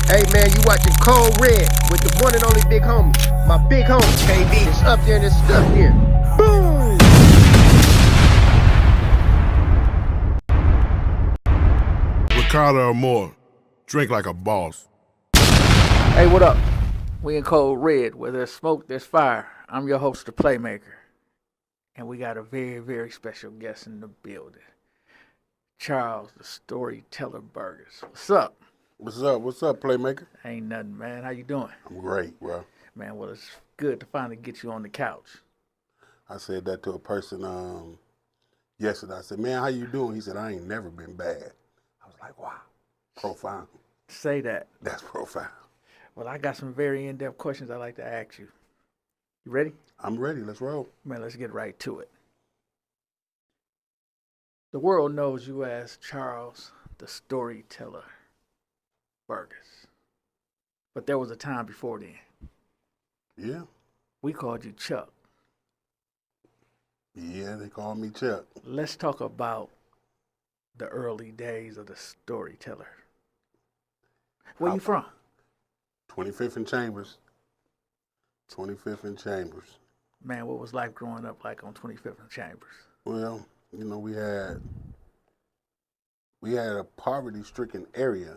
Hey man, you watching Cold Red with the one and only big homie. My big homie, KD. It's up there and it's stuck there. Boom! Ricardo or more. Drink like a boss. Hey, what up? We in Cold Red. Where there's smoke, there's fire. I'm your host, the Playmaker. And we got a very, very special guest in the building. Charles, the Storyteller Burgess. What's up? What's up? What's up, Playmaker? Ain't nothing, man. How you doing? I'm great, bro. Man, well, it's good to finally get you on the couch. I said that to a person yesterday. I said, man, how you doing? He said, I ain't never been bad. I was like, wow. Profound. Say that. That's profound. Well, I got some very in-depth questions I'd like to ask you. You ready? I'm ready. Let's roll. Man, let's get right to it. The world knows you as Charles, the Storyteller Burgess. But there was a time before then. Yeah. We called you Chuck. Yeah, they call me Chuck. Let's talk about the early days of the Storyteller. Where you from? 25th and Chambers. 25th and Chambers. Man, what was life growing up like on 25th and Chambers? Well, you know, we had a poverty-stricken area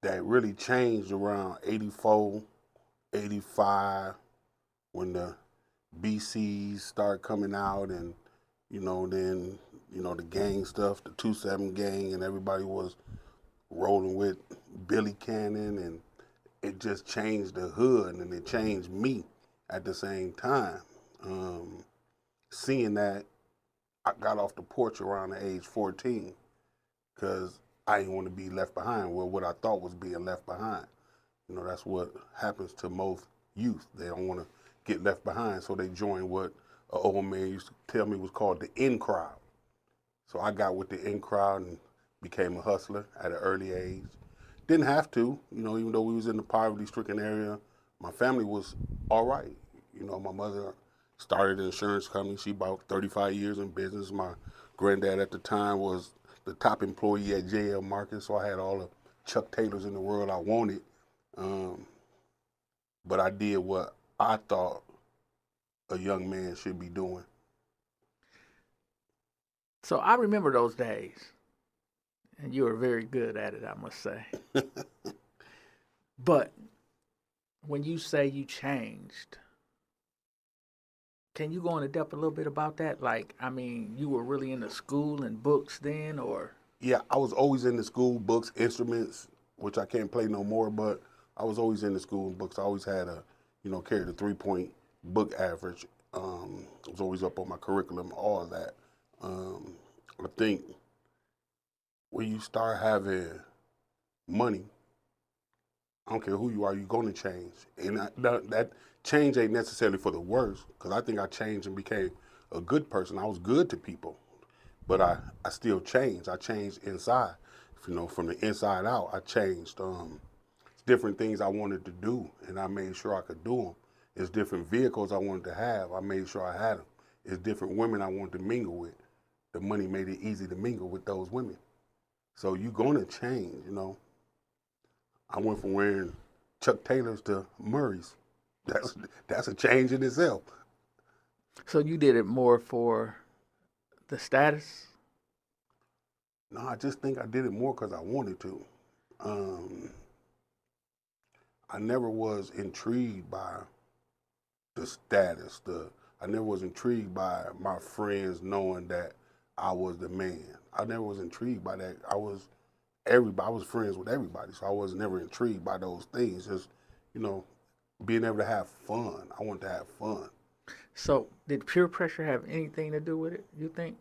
that really changed around 84, 85, when the BCs started coming out, and then the gang stuff, the 2-7 gang, and everybody was rolling with Billy Cannon, and it just changed the hood, and it changed me at the same time. Seeing that, I got off the porch around the age 14 because I didn't want to be left behind. Well, what I thought was being left behind. That's what happens to most youth. They don't want to get left behind, so they join what an old man used to tell me was called the in crowd. So I got with the in crowd and became a hustler at an early age. Didn't have to, even though we was in the poverty-stricken area, my family was all right. My mother started an insurance company. She about 35 years in business. My granddad at the time was the top employee at JL Market, so I had all the Chuck Taylors in the world I wanted. But I did what I thought a young man should be doing. So I remember those days, and you were very good at it, I must say. But when you say you changed, can you go into depth a little bit about that? Like, I mean, you were really into school and books then, or? Yeah, I was always into school, books, instruments, which I can't play no more, but I was always into school and books. I always had carried a 3-point book average. I was always up on my curriculum, all of that. I think when you start having money, I don't care who you are, you're going to change. And that change ain't necessarily for the worse, because I think I changed and became a good person. I was good to people, but I still changed. I changed inside. From the inside out, I changed. Different things I wanted to do, and I made sure I could do them. It's different vehicles I wanted to have. I made sure I had them. It's different women I wanted to mingle with. The money made it easy to mingle with those women. So you're going to change, I went from wearing Chuck Taylors to Murray's. That's a change in itself. So you did it more for the status? No, I just think I did it more because I wanted to. I never was intrigued by the status. I never was intrigued by my friends knowing that I was the man. I never was intrigued by that. I was friends with everybody, so I was never intrigued by those things. Just, being able to have fun. I wanted to have fun. So did peer pressure have anything to do with it, you think?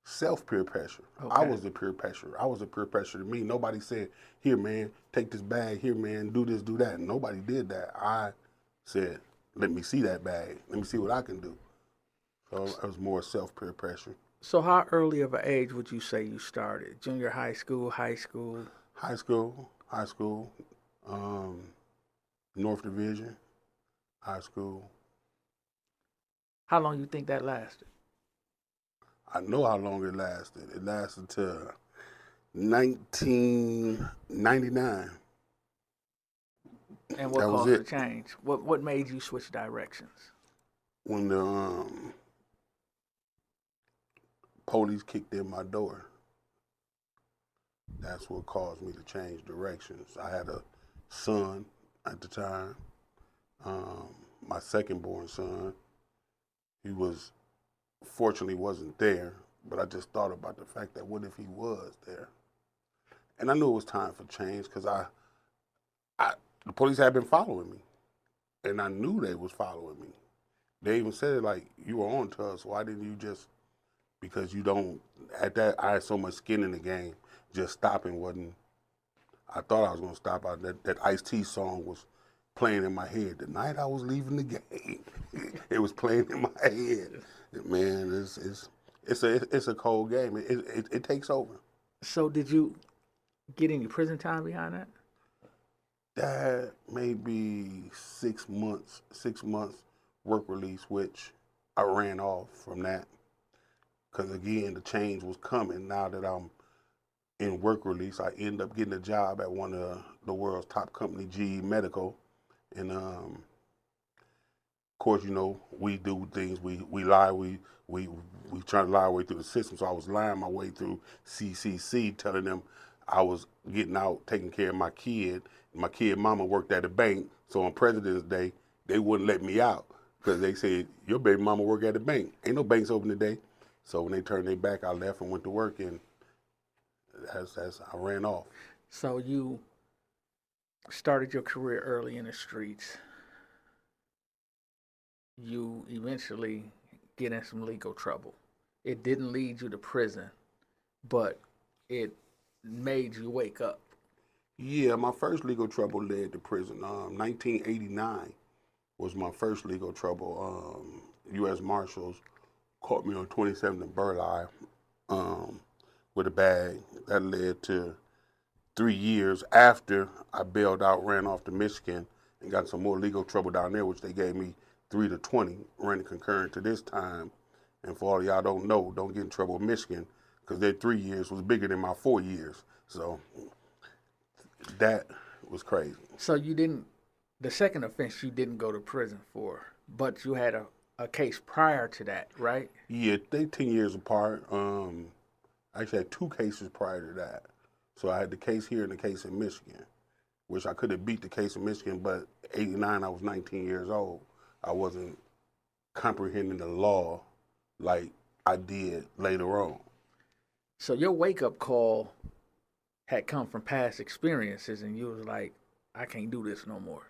Self-peer pressure. Okay. I was the peer pressure. I was the peer pressure to me. Nobody said, here, man, take this bag. Here, man, do this, do that. And nobody did that. I said, let me see that bag. Let me see what I can do. So it was more self-peer pressure. So how early of an age would you say you started? Junior high school, high school? High school, North Division, high school. How long you think that lasted? I know how long it lasted. It lasted till 1999. And what That was caused the it. change? What made you switch directions? When the police kicked in my door, that's what caused me to change directions. I had a son at the time, my second born son. He was fortunately wasn't there, but I just thought about the fact that what if he was there? And I knew it was time for change because the police had been following me, and I knew they was following me. They even said it like, you were on to us. Why didn't you just, because you don't, at that, I had so much skin in the game, just stopping wasn't, I thought I was going to stop. That Ice-T song was playing in my head. The night I was leaving the game, it was playing in my head. Man, it's a cold game. It takes over. So did you get any prison time behind that? That maybe 6 months work release, which I ran off from that. Because again, the change was coming. Now that I'm in work release, I end up getting a job at one of the world's top company, GE Medical. And of course, you know, we do things, we lie, we try to lie our way through the system. So I was lying my way through CCC, telling them I was getting out, taking care of my kid. My kid mama worked at a bank, so on President's Day, they wouldn't let me out because they said, your baby mama work at a bank. Ain't no banks open today. So when they turned their back, I left and went to work, and as I ran off. So you started your career early in the streets. You eventually get in some legal trouble. It didn't lead you to prison, but it made you wake up. Yeah, my first legal trouble led to prison. 1989 was my first legal trouble. U.S. Marshals caught me on 27th and Burleigh with a bag. That led to 3 years after I bailed out, ran off to Michigan, and got some more legal trouble down there, which they gave me 3 to 20, running concurrent to this time. And for all of y'all don't know, don't get in trouble with Michigan, because their 3 years was bigger than my 4 years. So that was crazy. So you didn't, the second offense you didn't go to prison for, but you had a case prior to that, right? Yeah, they 10 years apart. I actually had 2 cases prior to that. So I had the case here and the case in Michigan, which I could have beat the case in Michigan, but 89, I was 19 years old. I wasn't comprehending the law like I did later on. So your wake up call had come from past experiences, and you was like, I can't do this no more.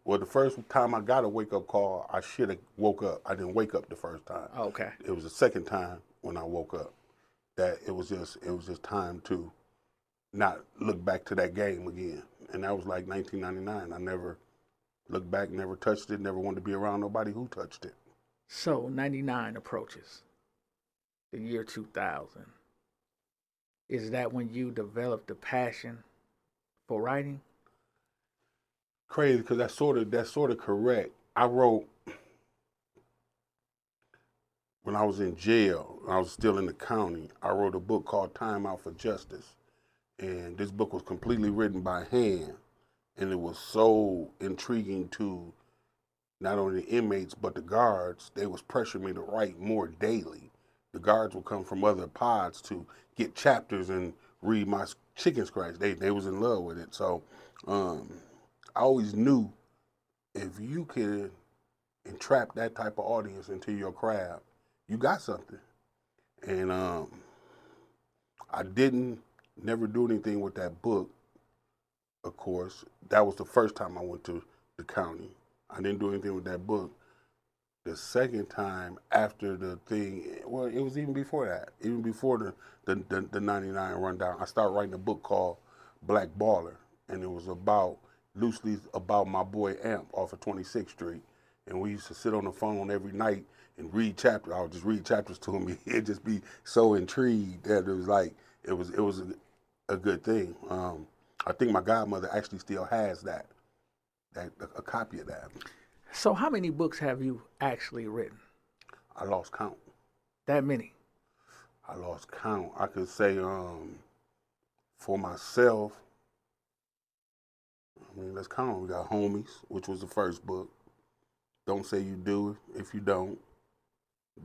Well, the first time I got a wake-up call, I should have woke up. I didn't wake up the first time. Okay. It was the second time when I woke up that it was just time to not look back to that game again. And that was like 1999. I never looked back, never touched it, never wanted to be around nobody who touched it. So 99 approaches, the year 2000. Is that when you developed a passion for writing? Crazy, because that's sort of correct. I wrote when I was in jail. I was still in the county. I wrote a book called Time Out for Justice, and this book was completely written by hand, and it was so intriguing to not only the inmates but the guards. They was pressuring me to write more daily. The guards would come from other pods to get chapters and read my chicken scratch. They was in love with it. So I always knew if you could entrap that type of audience into your craft, you got something. And I didn't never do anything with that book. Of course, that was the first time I went to the county. I didn't do anything with that book. The second time after the thing, well, it was even before that, even before the 99 rundown, I started writing a book called Black Baller, and it was loosely about my boy Amp off of 26th Street. And we used to sit on the phone every night and read chapters. I would just read chapters to him. He'd just be so intrigued that it was like, it was a good thing. I think my godmother actually still has a copy of that. So how many books have you actually written? I lost count. That many? I lost count. I could say For myself, I mean, let's count. We got Homies, which was the first book. Don't Say You Do It If You Don't.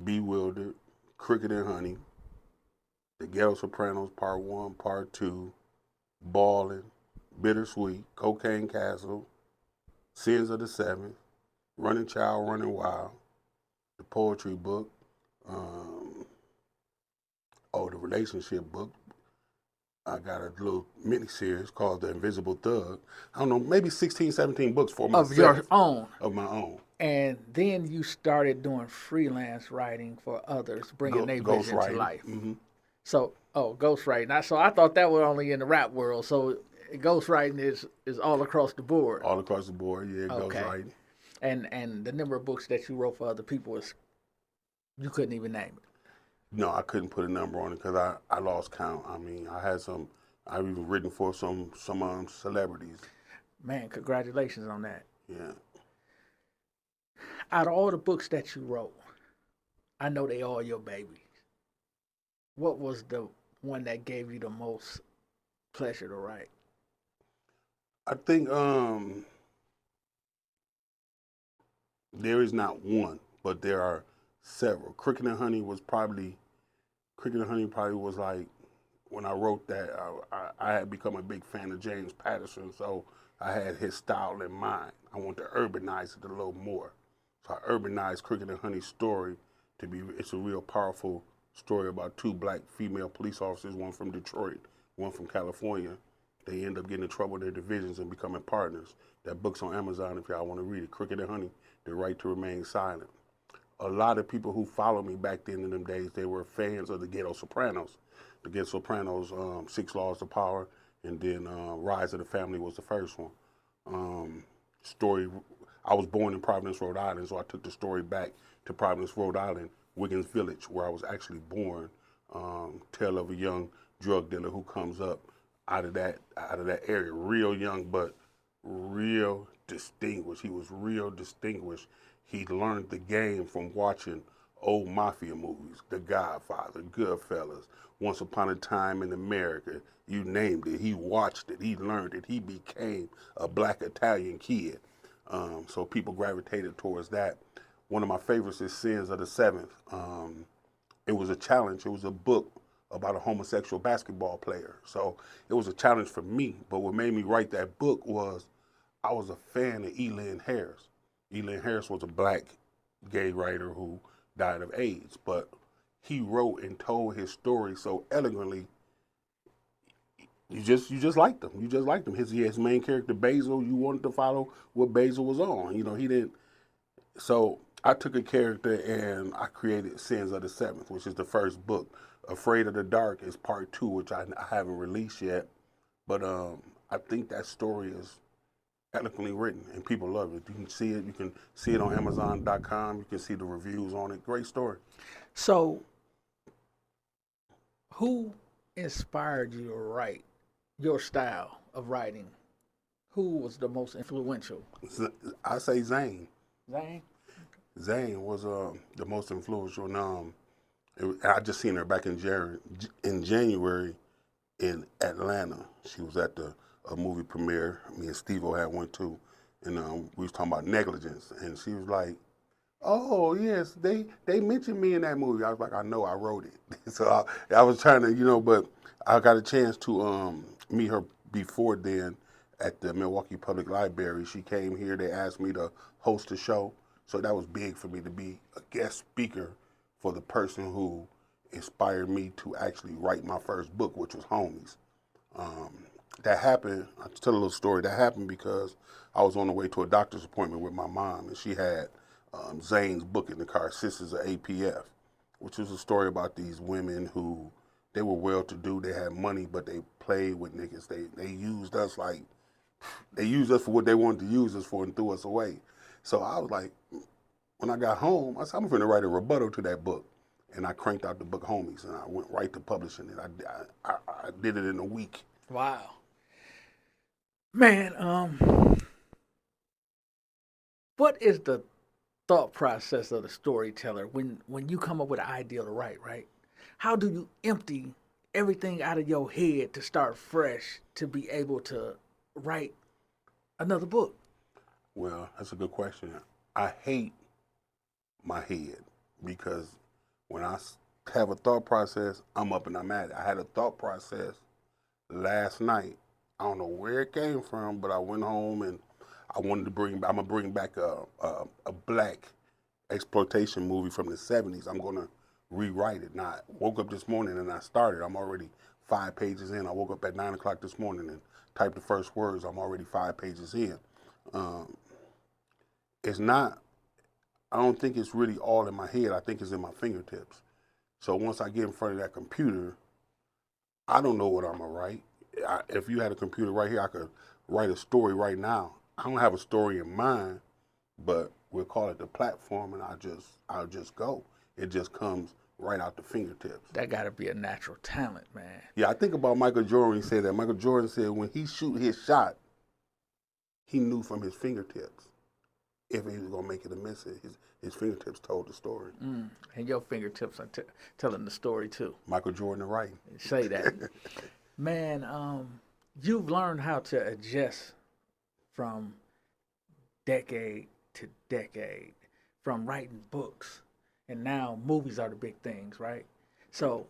Bewildered. Cricket and Honey. The Ghetto Sopranos, Part 1, Part 2. Ballin'. Bittersweet. Cocaine Castle. Sins of the Seventh. Running Child, Running Wild. The poetry book. The relationship book. I got a little mini series called The Invisible Thug. I don't know, maybe 16, 17 books for myself. Of your own. Of my own. And then you started doing freelance writing for others, bringing their vision to life. Mm-hmm. So, ghostwriting. So I thought that was only in the rap world. So ghostwriting is all across the board. All across the board, yeah, ghostwriting. And the number of books that you wrote for other people is, you couldn't even name it. No, I couldn't put a number on it because I lost count. I mean, I've even written for some celebrities. Man, congratulations on that. Yeah. Out of all the books that you wrote, I know they all your babies. What was the one that gave you the most pleasure to write? I think there is not one, but there are several. Cricket and Honey probably was like, when I wrote that, I had become a big fan of James Patterson, so I had his style in mind. I wanted to urbanize it a little more. So I urbanized Cricket and Honey's story it's a real powerful story about two black female police officers, one from Detroit, one from California. They end up getting in trouble with their divisions and becoming partners. That book's on Amazon if y'all want to read it. Cricket and Honey, The Right to Remain Silent. A lot of people who followed me back then in them days, they were fans of the Ghetto Sopranos. The Ghetto Sopranos, 6 Laws of Power, and then Rise of the Family was the first one. I was born in Providence, Rhode Island, so I took the story back to Providence, Rhode Island, Wiggins Village, where I was actually born. Tale of a young drug dealer who comes up out of that area, real young, but real distinguished. He was real distinguished. He learned the game from watching old mafia movies, The Godfather, Goodfellas, Once Upon a Time in America, you named it. He watched it, he learned it, he became a black Italian kid. So people gravitated towards that. One of my favorites is Sins of the Seventh. It was a challenge, it was a book about a homosexual basketball player. So it was a challenge for me, but what made me write that book was I was a fan of Elin Harris. Elin Harris was a black gay writer who died of AIDS, but he wrote and told his story so elegantly. You just liked him. You just liked him. His main character Basil. You wanted to follow what Basil was on. You know, he didn't. So I took a character and I created Sins of the Seventh, which is the first book. Afraid of the Dark is part 2, which I haven't released yet, but I think that story is eloquently written, and people love it. You can see it. You can see it on Amazon.com. You can see the reviews on it. Great story. So, who inspired you to write your style of writing? Who was the most influential? I say Zane. Zane? Zane was the most influential. And I just seen her back in January in Atlanta. She was at a movie premiere. Me and Steve-O had one too, and we was talking about negligence, and she was like, "Oh yes, they mentioned me in that movie." I was like, "I know, I wrote it." So I was trying to, but I got a chance to meet her before then at the Milwaukee Public Library. She came here. They asked me to host a show, so that was big for me to be a guest speaker for the person who inspired me to actually write my first book, which was Homies. That happened, I'll tell a little story, that happened because I was on the way to a doctor's appointment with my mom, and she had Zane's book in the car, Sisters of APF, which was a story about these women who, they were well-to-do, they had money, but they played with niggas. They used us for what they wanted to use us for and threw us away. So I was like, when I got home, I said, I'm going to write a rebuttal to that book. And I cranked out the book Homies, and I went right to publishing it. I did it in a week. Wow. Man, what is the thought process of the storyteller when you come up with an idea to write, right? How do you empty everything out of your head to start fresh to be able to write another book? Well, that's a good question. I hate my head because when have a thought process, I'm up and I'm at it. I had a thought process last night. I don't know where it came from, but I went home and I'm gonna bring back a black exploitation movie from the 70s. I'm gonna rewrite it. Now, I woke up this morning and I started. I'm already 5 pages in. I woke up at 9 o'clock this morning and typed the first words. I'm already 5 pages in. Um, it's not, I don't think it's really all in my head. I think it's in my fingertips. So once I get in front of that computer, I don't know what I'm gonna write. If you had a computer right here, I could write a story right now. I don't have a story in mind, but we'll call it the platform, and I'll just go. It just comes right out the fingertips. That got to be a natural talent, man. Yeah, I think about Michael Jordan. He said that. Michael Jordan said when he shoot his shot, he knew from his fingertips if he was gonna make it or miss it. His fingertips told the story. And your fingertips are telling the story too. Michael Jordan, right? Say that. Man, you've learned how to adjust from decade to decade, from writing books, and now movies are the big things, right? So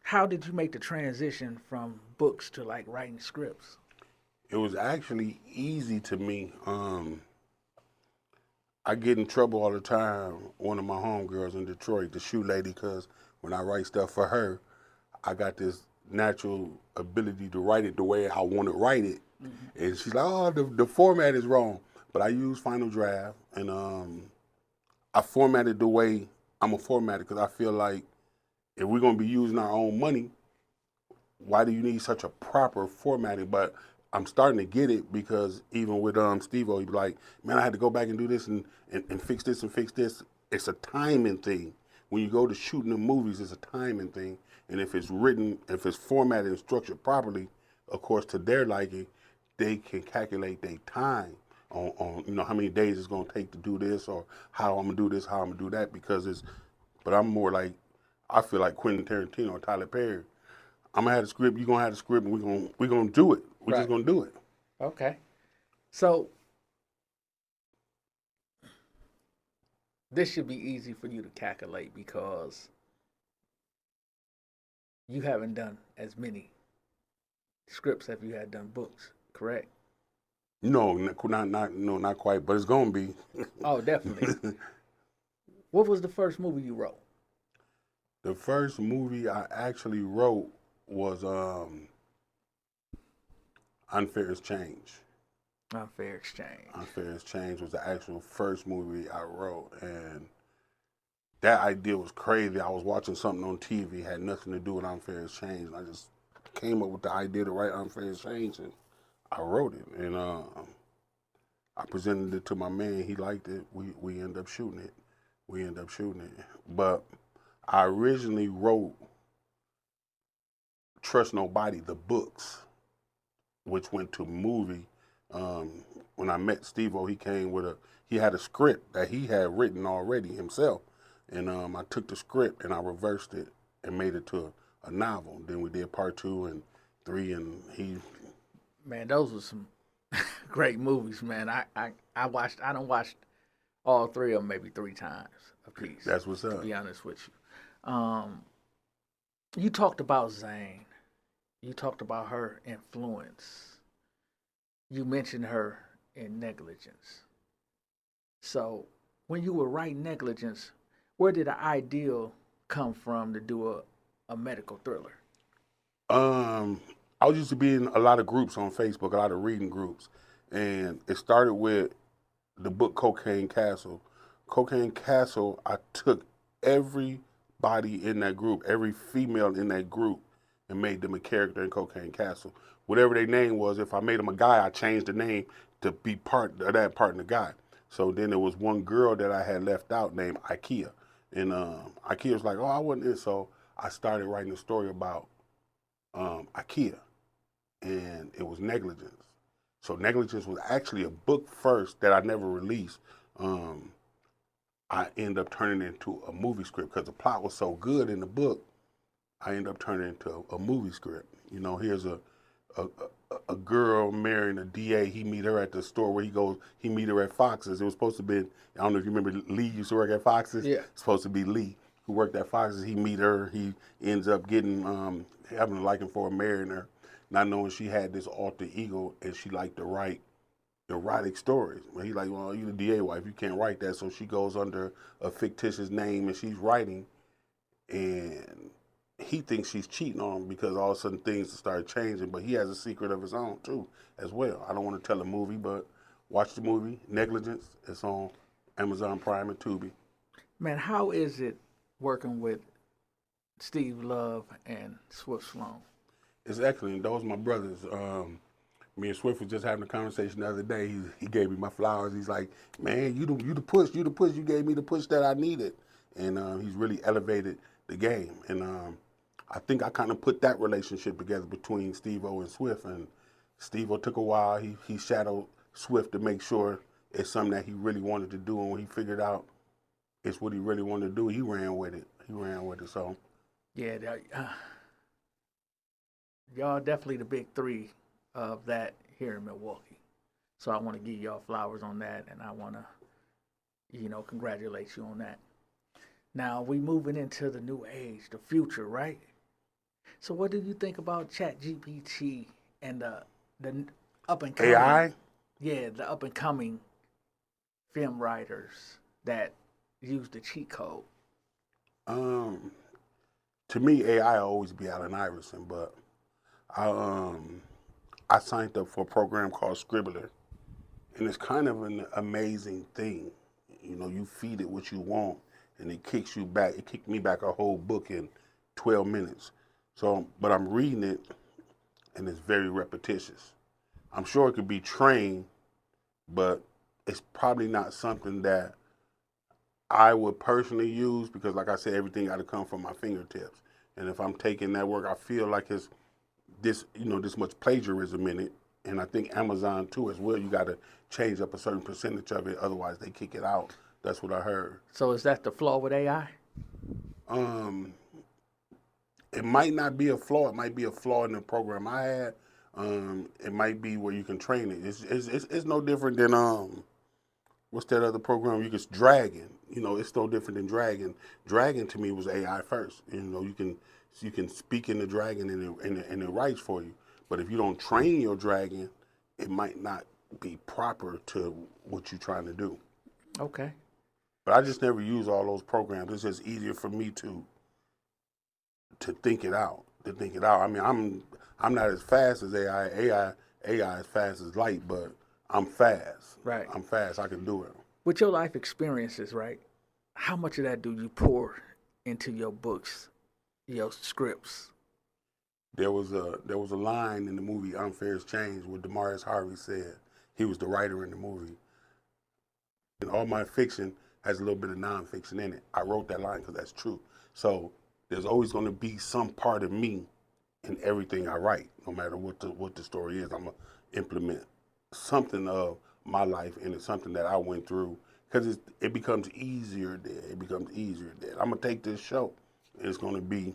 how did you make the transition from books to like writing scripts? It was actually easy to me. I get in trouble all the time. One of my homegirls in Detroit, the shoe lady, because when I write stuff for her, I got this natural ability to write it the way I want to write it. Mm-hmm. And she's like, oh, the format is wrong. But I use Final Draft, and I formatted the way I'm going to format it because I feel like if we're going to be using our own money, why do you need such a proper formatting? But I'm starting to get it because even with Steve-O, he'd be like, man, I had to go back and do this and fix this and fix this. It's a timing thing. When you go to shooting the movies, it's a timing thing. And if it's written, if it's formatted and structured properly, of course, to their liking, they can calculate their time on how many days it's going to take to do this or how I'm going to do this, how I'm going to do that but I'm more like, I feel like Quentin Tarantino or Tyler Perry. I'm gonna have the script. You're gonna have the script, and we're gonna do it. We're just gonna do it. Okay. So this should be easy for you to calculate because you haven't done as many scripts as you had done books, correct? No, not quite, but it's gonna be. Oh, definitely. What was the first movie you wrote? The first movie I actually wrote was Unfair Exchange. Unfair Exchange. Unfair Exchange was the actual first movie I wrote, and that idea was crazy. I was watching something on TV, had nothing to do with Unfair Exchange, and I just came up with the idea to write Unfair Exchange, and I wrote it, and I presented it to my man. He liked it. We ended up shooting it. But I originally wrote Trust Nobody, the books, which went to movie. When I met Steve-O, he had a script that he had written already himself. And I took the script and I reversed it and made it to a novel. Then we did part 2 and 3, and Man, those were some great movies, man. I done watched all 3 of them maybe 3 times a piece. That's what's up. To be honest with you. You talked about Zane. You talked about her influence. You mentioned her in Negligence. So when you were writing Negligence, where did the ideal come from to do a medical thriller? I used to be in a lot of groups on Facebook, a lot of reading groups. And it started with the book Cocaine Castle. Cocaine Castle, I took everybody in that group, every female in that group, and made them a character in Cocaine Castle. Whatever their name was, if I made them a guy, I changed the name to be part of that part in the guy. So then there was one girl that I had left out named Ikea. And Ikea was like, oh, I wasn't in. So I started writing a story about Ikea. And it was Negligence. So Negligence was actually a book first that I never released. I ended up turning it into a movie script because the plot was so good in the book. I end up turning into a movie script. You know, here's a, a girl marrying a DA. He meet her at the store where he goes. He meet her at Fox's. It was supposed to be. I don't know if you remember Lee used to work at Fox's. Yeah. It's supposed to be Lee who worked at Fox's. He meet her. He ends up getting having a liking for her, marrying her, not knowing she had this alter ego and she liked to write erotic stories. But he's like, well, you the DA wife, you can't write that. So she goes under a fictitious name and she's writing, and he thinks she's cheating on him because all of a sudden things start changing. But he has a secret of his own too, as well. I don't want to tell a movie, but watch the movie Negligence. It's on Amazon Prime and Tubi. Man, how is it working with Steve Love and Swift Sloan? It's excellent. Those are my brothers. Me and Swift was just having a conversation the other day. He gave me my flowers. He's like, man, you the push. You gave me the push that I needed. And he's really elevated the game. And I think I kind of put that relationship together between Steve-O and Swift. And Steve-O took a while. He shadowed Swift to make sure it's something that he really wanted to do. And when he figured out it's what he really wanted to do, he ran with it. So Yeah, y'all definitely the big three of that here in Milwaukee. So I want to give y'all flowers on that, and I want to, congratulate you on that. Now we moving into the new age, the future, right? So what do you think about ChatGPT and the up and coming AI? Yeah, the up and coming film writers that use the cheat code? To me, AI will always be Allen Iverson, but I signed up for a program called Scribbler, and it's kind of an amazing thing. You know, you feed it what you want, and it kicks you back. It kicked me back a whole book in 12 minutes. So, but I'm reading it, and it's very repetitious. I'm sure it could be trained, but it's probably not something that I would personally use because, like I said, everything got to come from my fingertips. And if I'm taking that work, I feel like it's this much plagiarism in it. And I think Amazon too as well. You got to change up a certain percentage of it, otherwise they kick it out. That's what I heard. So is that the flaw with AI? It might not be a flaw. It might be a flaw in the program I had. It might be where you can train it. It's no different than what's that other program? You can Dragon. It's no different than Dragon. Dragon to me was AI first. You can speak in the Dragon and it writes for you. But if you don't train your Dragon, it might not be proper to what you're trying to do. Okay. But I just never use all those programs. It's just easier for me to think it out. I mean, I'm not as fast as AI. AI is fast as light, but I'm fast. Right. I'm fast. I can do it. With your life experiences, right? How much of that do you pour into your books, your scripts? There was a line in the movie Unfair Exchange where Damaris Harvey said he was the writer in the movie. And all my fiction has a little bit of nonfiction in it. I wrote that line because that's true. So there's always going to be some part of me in everything I write, no matter what the story is. I'm going to implement something of my life and it's something that I went through because it becomes easier there. I'm going to take this show and it's going to be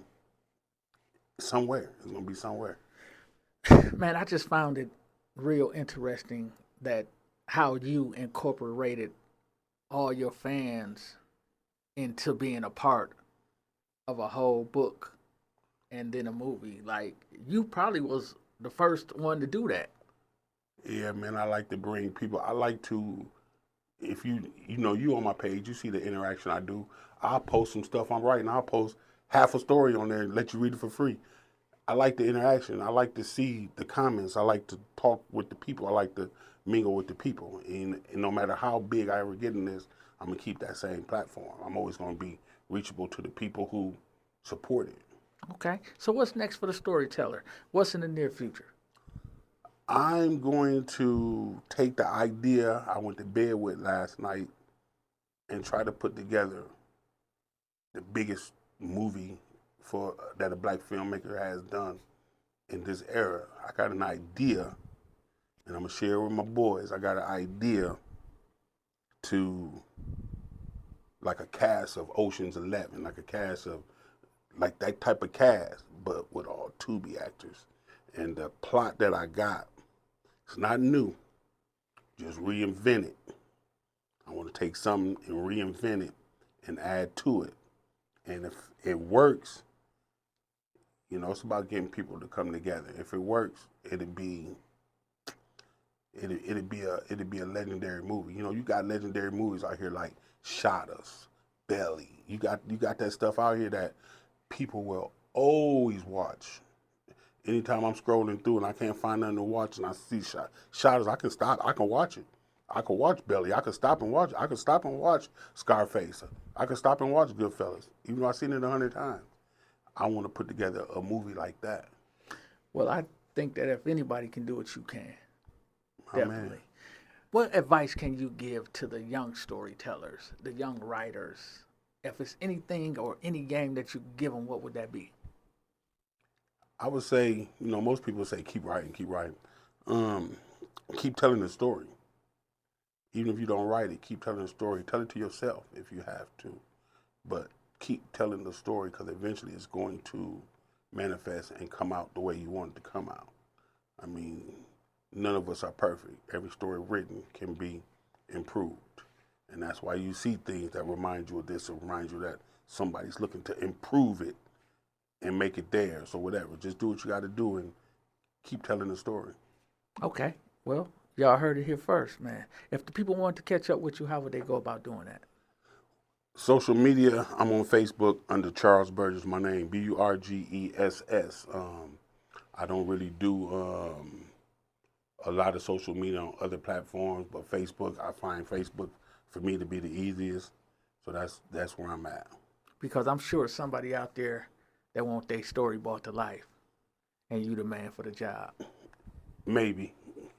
somewhere. Man, I just found it real interesting that how you incorporated all your fans into being a part of a whole book and then a movie. Like, you probably was the first one to do that. Yeah, man, I like to bring people. I like to, if you on my page, you see the interaction I do. I'll post some stuff I'm writing. I'll post half a story on there and let you read it for free. I like the interaction. I like to see the comments. I like to talk with the people. I like to mingle with the people. And no matter how big I ever get in this, I'm going to keep that same platform. I'm always going to be reachable to the people who support it. Okay. So what's next for the Storyteller? What's in the near future? I'm going to take the idea I went to bed with last night and try to put together the biggest movie that a black filmmaker has done in this era. I got an idea, and I'm going to share it with my boys. I got an idea to, like a cast of Ocean's 11, like a cast of like that type of cast, but with all Tubi actors. And the plot that I got, it's not new, just reinvent it. I want to take something and reinvent it and add to it. And if it works, you know, it's about getting people to come together. If it works, it'd be a legendary movie. You know, you got legendary movies out here like Shot Us, Belly. You got that stuff out here that people will always watch. Anytime I'm scrolling through and I can't find nothing to watch and I see Shot Us, I can stop. I can watch it. I can watch Belly. I can stop and watch it. I can stop and watch Scarface. I can stop and watch Goodfellas, even though I've seen it 100 times. I want to put together a movie like that. Well, I think that if anybody can do it, you can. Oh, Definitely. man. What advice can you give to the young storytellers, the young writers? If it's anything or any game that you give them, what would that be? I would say, you know, most people say keep writing, keep writing. Keep telling the story. Even if you don't write it, keep telling the story. Tell it to yourself if you have to. But keep telling the story because eventually it's going to manifest and come out the way you want it to come out. I mean, none of us are perfect. Every story written can be improved. And that's why you see things that remind you of this or remind you that somebody's looking to improve it and make it theirs or whatever. Just do what you got to do and keep telling the story. Okay. Well, y'all heard it here first, man. If the people want to catch up with you, how would they go about doing that? Social media, I'm on Facebook under Charles Burgess, my name, Burgess. I don't really do a lot of social media on other platforms, but Facebook, I find Facebook for me to be the easiest. So that's where I'm at. Because I'm sure somebody out there that want their story brought to life, and you the man for the job. Maybe.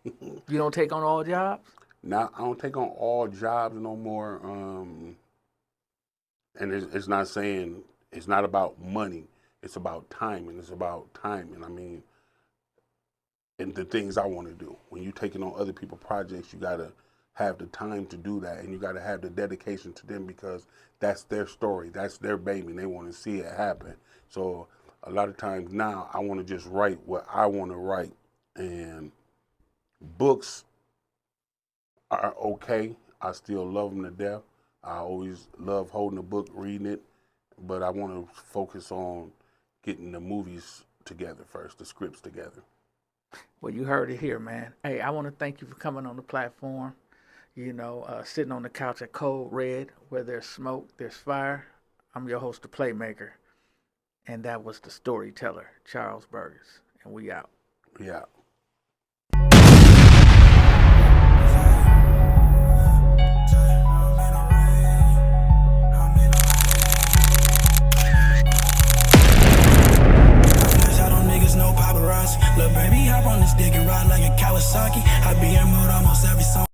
You don't take on all jobs? Now, I don't take on all jobs no more. And it's not saying, it's not about money. It's about timing. It's about timing. I mean, and the things I want to do. When you're taking on other people's projects, you got to have the time to do that. And you got to have the dedication to them because that's their story. That's their baby. And they want to see it happen. So a lot of times now, I want to just write what I want to write. And books are okay. I still love them to death. I always love holding a book, reading it, but I want to focus on getting the movies together first, the scripts together. Well, you heard it here, man. Hey, I want to thank you for coming on the platform. You know, sitting on the couch at Code Red, where there's smoke, there's fire. I'm your host, the Playmaker, and that was the Storyteller, Charles Burgess, and we out. Yeah. Look, baby, hop on this dick and ride like a Kawasaki. I be in mood almost every song.